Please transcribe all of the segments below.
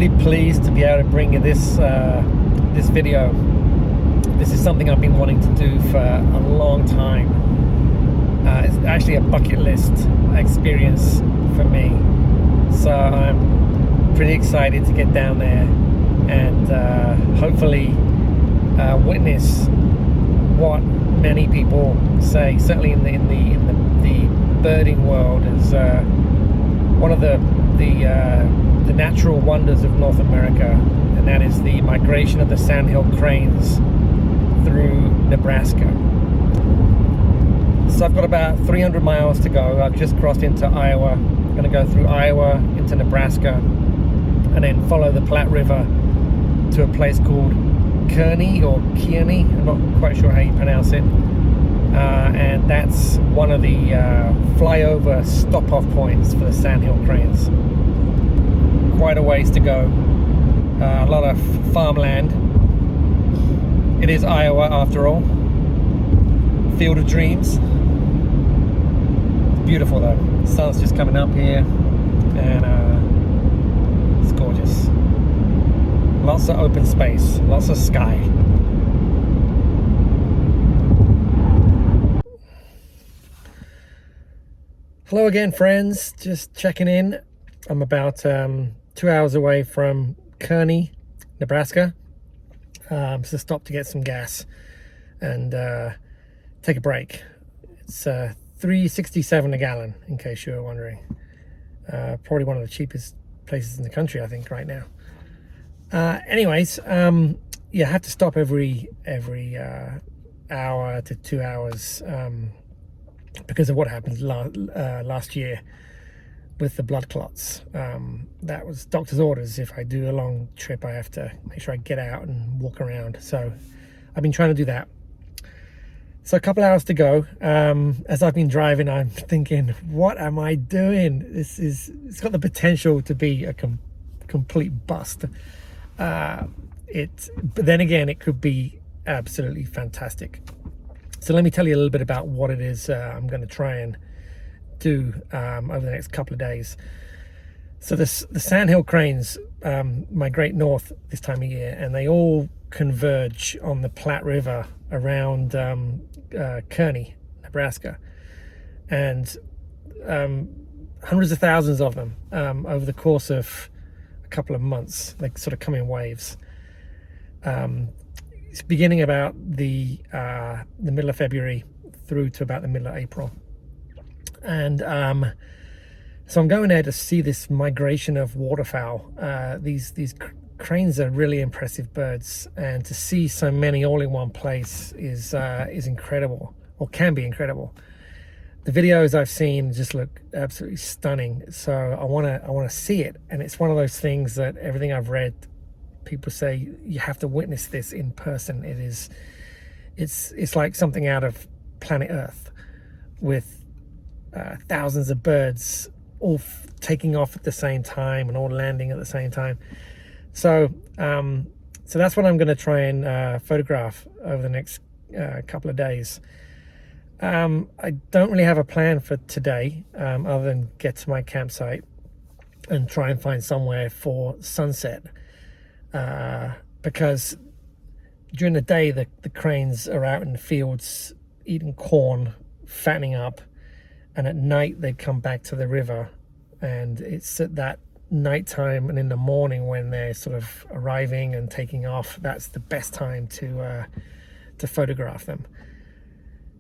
really pleased to be able to bring you this this video. This is something I've been wanting to do for a long time. It's actually a bucket list experience for me, so I'm pretty excited to get down there and hopefully witness what many people say, certainly in the birding world, is one of the natural wonders of North America, and that is the migration of the Sandhill Cranes through Nebraska. So I've got about 300 miles to go. I've just crossed into Iowa. I'm going to go through Iowa into Nebraska and then follow the Platte River to a place called Kearney or Kearney. I'm not quite sure how you pronounce it. And that's one of the flyover stop-off points for the Sandhill Cranes. Quite a ways to go. A lot of farmland. It is Iowa after all. Field of dreams. It's beautiful though. The sun's just coming up here, and it's gorgeous. Lots of open space, lots of sky. Hello again, friends. Just checking in. I'm about 2 hours away from Kearney, Nebraska. So stop to get some gas and take a break. It's $3.67 a gallon, in case you were wondering. Probably one of the cheapest places in the country, I think, right now. Anyways, yeah, I have to stop every hour to 2 hours because of what happened last year with the blood clots. That was doctor's orders. If I do a long trip, I have to make sure I get out and walk around. So I've been trying to do that. So a couple hours to go. As I've been driving, I'm thinking, what am I doing? It's got the potential to be a complete bust. But then again, it could be absolutely fantastic. So let me tell you a little bit about what it is I'm going to try and do over the next couple of days. So the Sandhill Cranes migrate north this time of year, and they all converge on the Platte River around Kearney, Nebraska, and hundreds of thousands of them over the course of a couple of months. They sort of come in waves. It's beginning about the middle of February through to about the middle of April. And so I'm going there to see this migration of waterfowl. These cranes are really impressive birds, and to see so many all in one place is incredible, or can be incredible. The videos I've seen just look absolutely stunning. So I want to see it, and it's one of those things that everything I've read, people say you have to witness this in person. It's like something out of planet Earth, with thousands of birds all taking off at the same time and all landing at the same time. So that's what I'm going to try and photograph over the next couple of days. I don't really have a plan for today, other than get to my campsite and try and find somewhere for sunset, because during the day the cranes are out in the fields eating corn, fattening up, and at night they come back to the river, and it's at that nighttime and in the morning when they're sort of arriving and taking off, that's the best time to photograph them.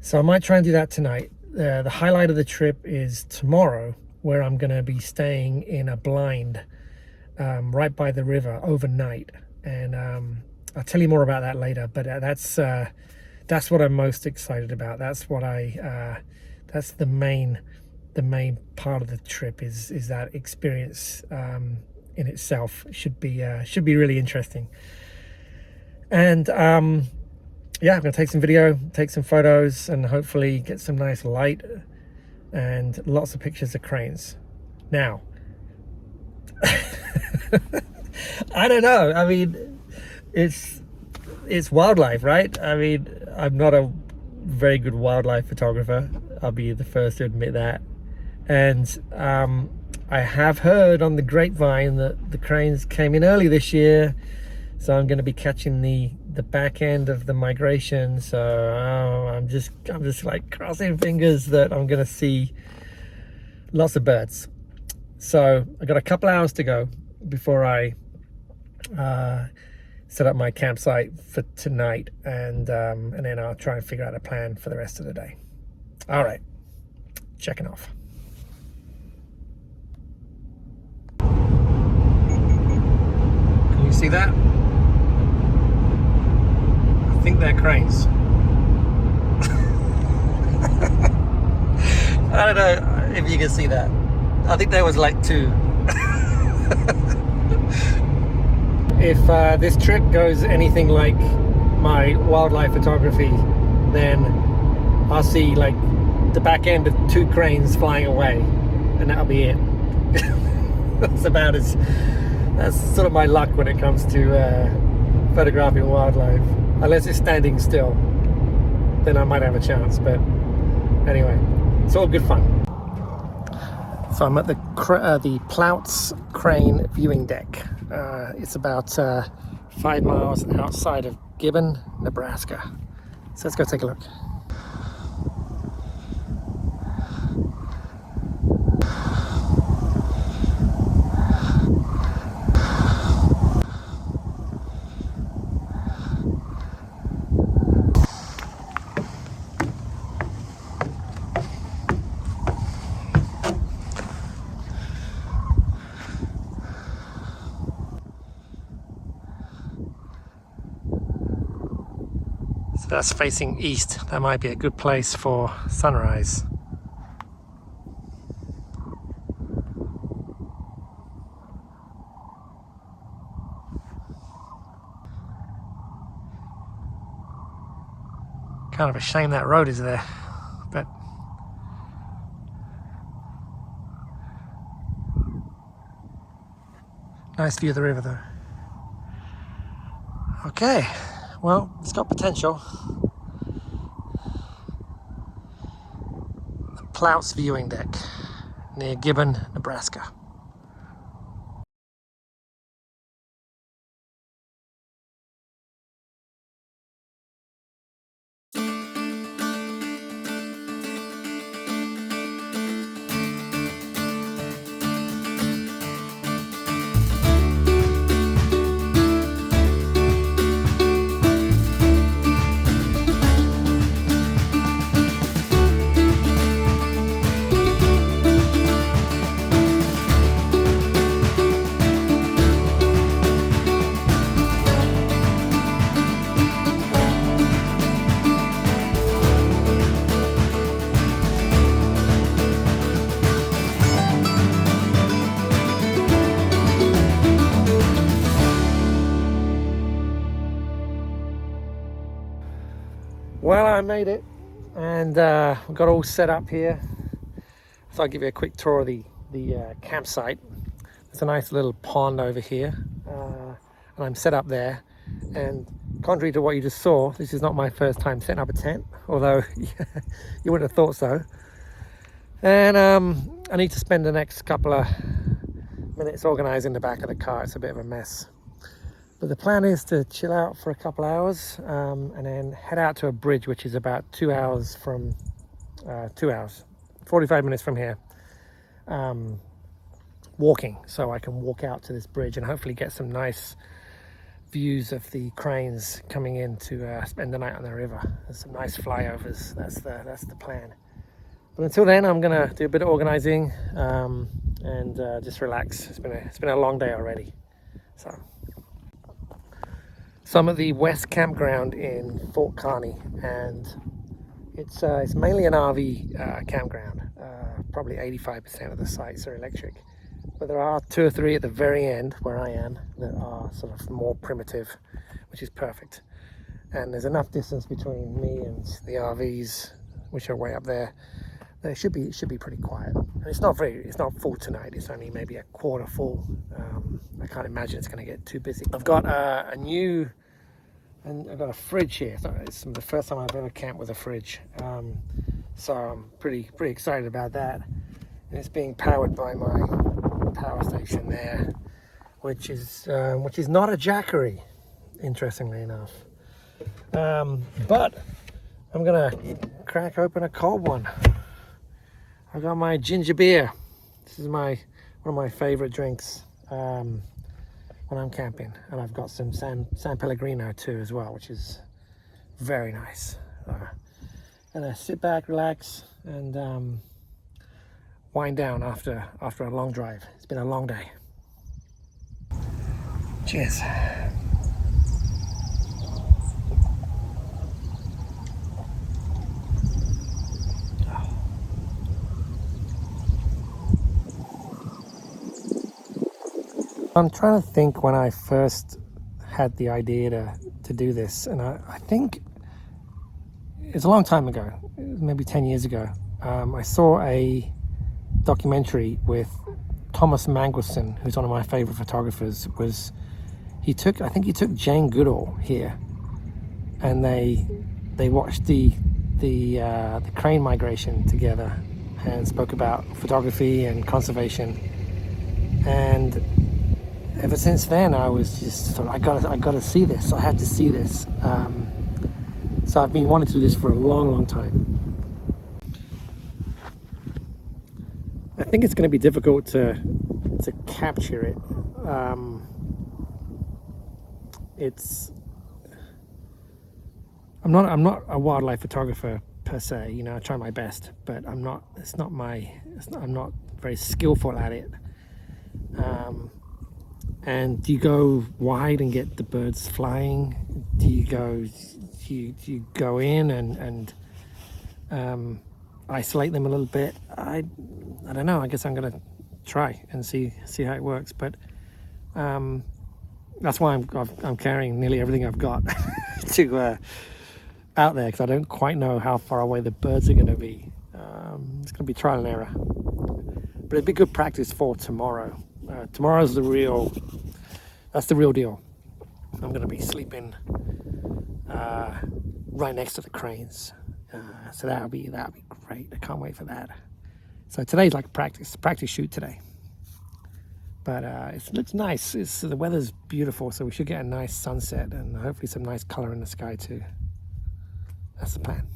So I might try and do that tonight. The highlight of the trip is tomorrow, where I'm going to be staying in a blind right by the river overnight, and I'll tell you more about that later. But that's what I'm most excited about. That's what that's the main part of the trip is that experience in itself. Should be really interesting. And yeah, I'm gonna take some video, take some photos, and hopefully get some nice light and lots of pictures of cranes. Now I don't know, I mean, it's wildlife, right? I mean, I'm not a very good wildlife photographer, I'll be the first to admit that. And I have heard on the grapevine that the cranes came in early this year, so I'm going to be catching the back end of the migration. So I'm just like crossing fingers that I'm going to see lots of birds. So I got a couple hours to go before I set up my campsite for tonight, and then I'll try and figure out a plan for the rest of the day. All right, checking off. Can you see that? I think they're cranes. I don't know if you can see that. I think there was like 2. If this trip goes anything like my wildlife photography, then I'll see like the back end of 2 cranes flying away, and that'll be it. That's sort of my luck when it comes to photographing wildlife. Unless it's standing still, then I might have a chance. But anyway, it's all good fun. So I'm at the Plautz Crane viewing deck. It's about 5 miles outside of Gibbon, Nebraska. So let's go take a look. So that's facing east. That might be a good place for sunrise. Kind of a shame that road is there, but nice view of the river though. Okay, well, it's got potential. The Plautz viewing deck near Gibbon, Nebraska. Well, I made it, and we got all set up here. So I'll give you a quick tour of the campsite. There's a nice little pond over here, and I'm set up there. And contrary to what you just saw, this is not my first time setting up a tent, although you wouldn't have thought so. And I need to spend the next couple of minutes organizing the back of the car. It's a bit of a mess. But the plan is to chill out for a couple hours, and then head out to a bridge, which is about 2 hours from 45 minutes from here, walking. So I can walk out to this bridge and hopefully get some nice views of the cranes coming in to spend the night on the river. There's some nice flyovers. That's the plan. But until then, I'm gonna do a bit of organizing and just relax. It's been a long day already. So I'm at the West Campground in Fort Kearney, and it's mainly an RV campground. Probably 85% of the sites are electric, but there are 2 or 3 at the very end where I am that are sort of more primitive, which is perfect. And there's enough distance between me and the RVs, which are way up there. It should be pretty quiet. And it's not full tonight. It's only maybe a quarter full. I can't imagine it's going to get too busy. I've got I've got a fridge here. It's the first time I've ever camped with a fridge. So I'm pretty excited about that. And it's being powered by my power station there, which is not a jackery, interestingly enough. But I'm gonna crack open a cold one. I got my ginger beer. This is one of my favorite drinks when I'm camping, and I've got some San Pellegrino too as well, which is very nice. Gonna sit back, relax, and wind down after a long drive. It's been a long day. Cheers. I'm trying to think when I first had the idea to do this, and I think it's a long time ago, maybe 10 years ago. I saw a documentary with Thomas Mangelson, who's one of my favorite photographers. I think he took Jane Goodall here, and they watched the crane migration together and spoke about photography and conservation. And ever since then, I was just thought I gotta see this. I had to see this. So I've been wanting to do this for a long time. I think it's going to be difficult to capture it. I'm not a wildlife photographer per se. You know, I try my best, but I'm not very skillful at it. And do you go wide and get the birds flying? Do you go in and isolate them a little bit? I don't know. I guess I'm gonna try and see how it works. But that's why I'm carrying nearly everything I've got to out there, because I don't quite know how far away the birds are going to be. It's going to be trial and error, but it'd be good practice for tomorrow. Tomorrow's the real deal. I'm going to be sleeping right next to the cranes, so that'll be great. I can't wait for that. So today's like practice shoot today, but it looks nice. The weather's beautiful, so we should get a nice sunset and hopefully some nice color in the sky too. That's the plan.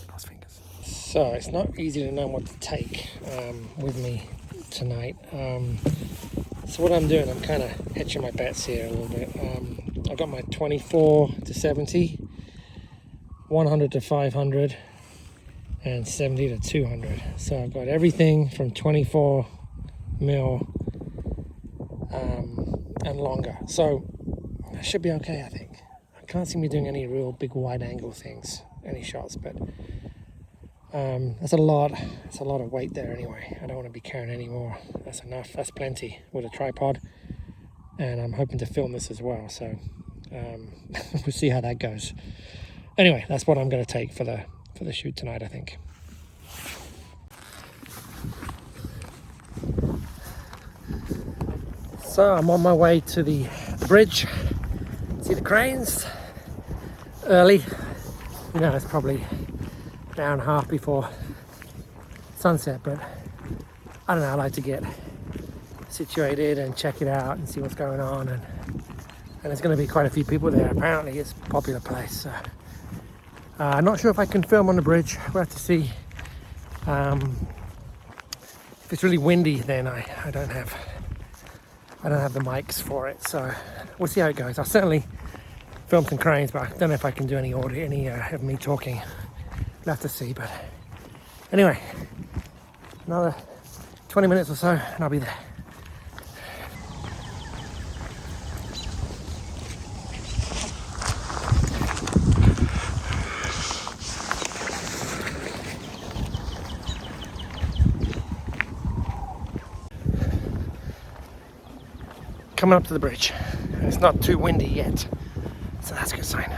Cross fingers. So it's not easy to know what to take with me tonight. So what I'm doing, I'm kind of hedging my bets here a little bit. I've got my 24 to 70, 100 to 500, and 70 to 200. So I've got everything from 24 mil and longer. So I should be okay, I think. I can't see me doing any real big wide angle things, any shots, but that's a lot of weight there anyway. I don't want to be carrying any more. That's enough. That's plenty with a tripod, and I'm hoping to film this as well, so we'll see how that goes. Anyway, that's what I'm going to take for the shoot tonight, I think. So I'm on my way to the bridge. See the cranes early. You know, it's probably an hour and a half before sunset, but I don't know, I like to get situated and check it out and see what's going on, and there's going to be quite a few people there. Apparently it's a popular place, so I'm not sure if I can film on the bridge. We'll have to see. If it's really windy, then I don't have the mics for it, so we'll see how it goes. I'll certainly film some cranes, but I don't know if I can do any audio, any of me talking. We'll have to see, but anyway, another 20 minutes or so and I'll be there. Coming up to the bridge. It's not too windy yet, so that's a good sign.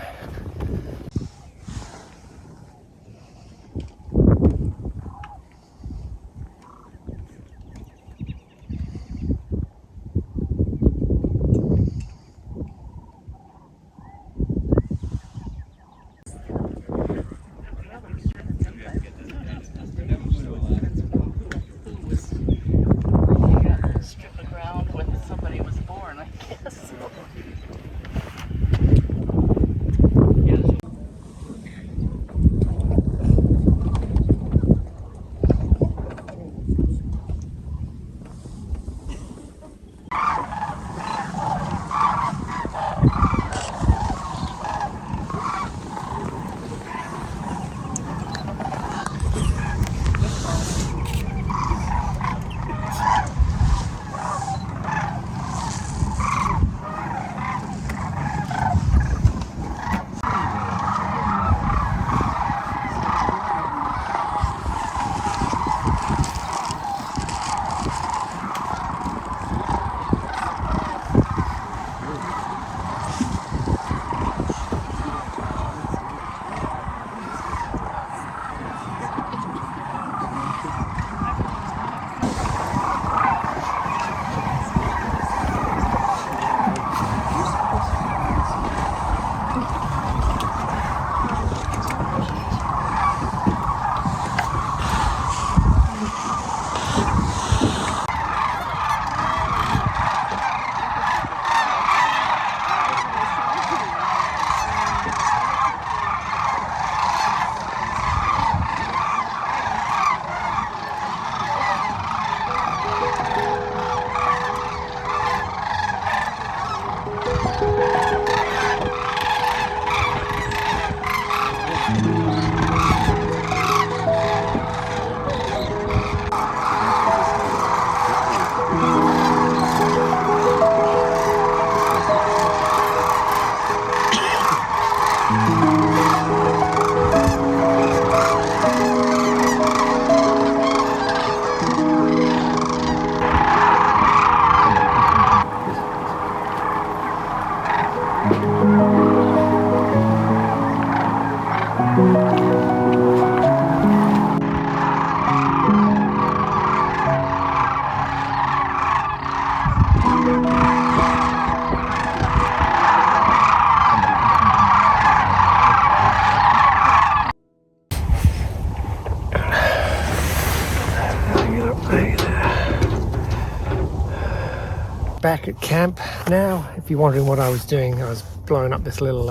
Back at camp now. If you're wondering what I was doing, I was blowing up this little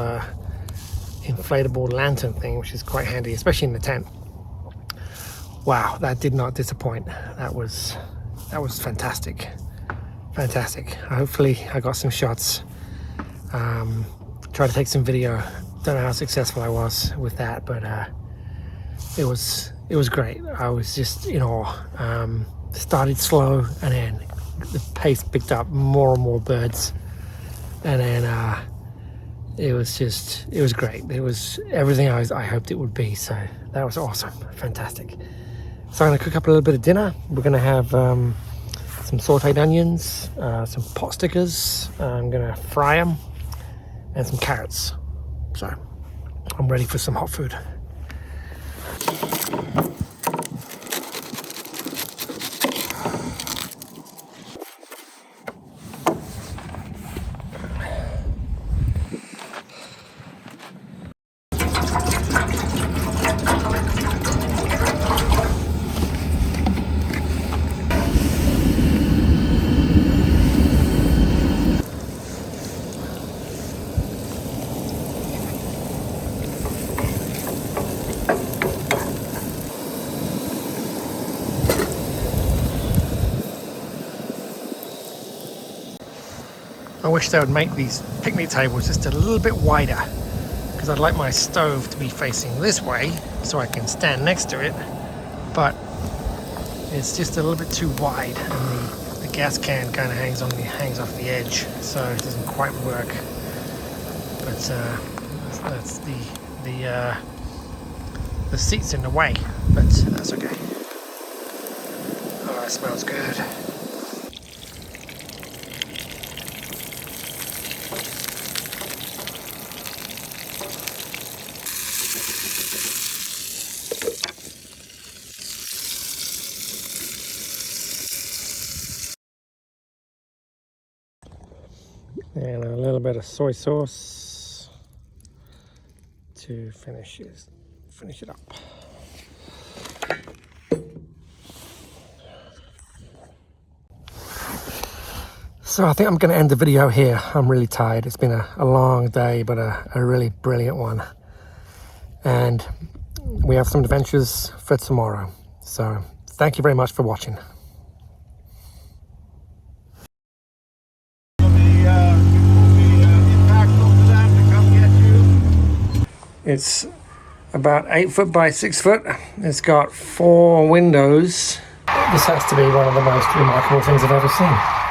inflatable lantern thing, which is quite handy, especially in the tent. Wow, that did not disappoint. That was fantastic. Hopefully I got some shots. Tried to take some video. Don't know how successful I was with that, but it was great. I was just in awe. Started slow, and then the pace picked up, more and more birds, and then it was great. It was everything I hoped it would be, so that was awesome. Fantastic. So I'm going to cook up a little bit of dinner. We're going to have some sauteed onions, some pot stickers. I'm going to fry them, and some carrots. So I'm ready for some hot food. I wish they would make these picnic tables just a little bit wider, because I'd like my stove to be facing this way so I can stand next to it, but it's just a little bit too wide, and the gas can kind of hangs off the edge, so it doesn't quite work. But that's the seat's in the way, but that's okay. Oh, it smells good. And a little bit of soy sauce to finish it up. So I think I'm going to end the video here. I'm really tired. It's been a long day, but a really brilliant one. And we have some adventures for tomorrow. So thank you very much for watching. It's about 8 foot by 6 foot. It's got 4 windows. This has to be one of the most remarkable things I've ever seen.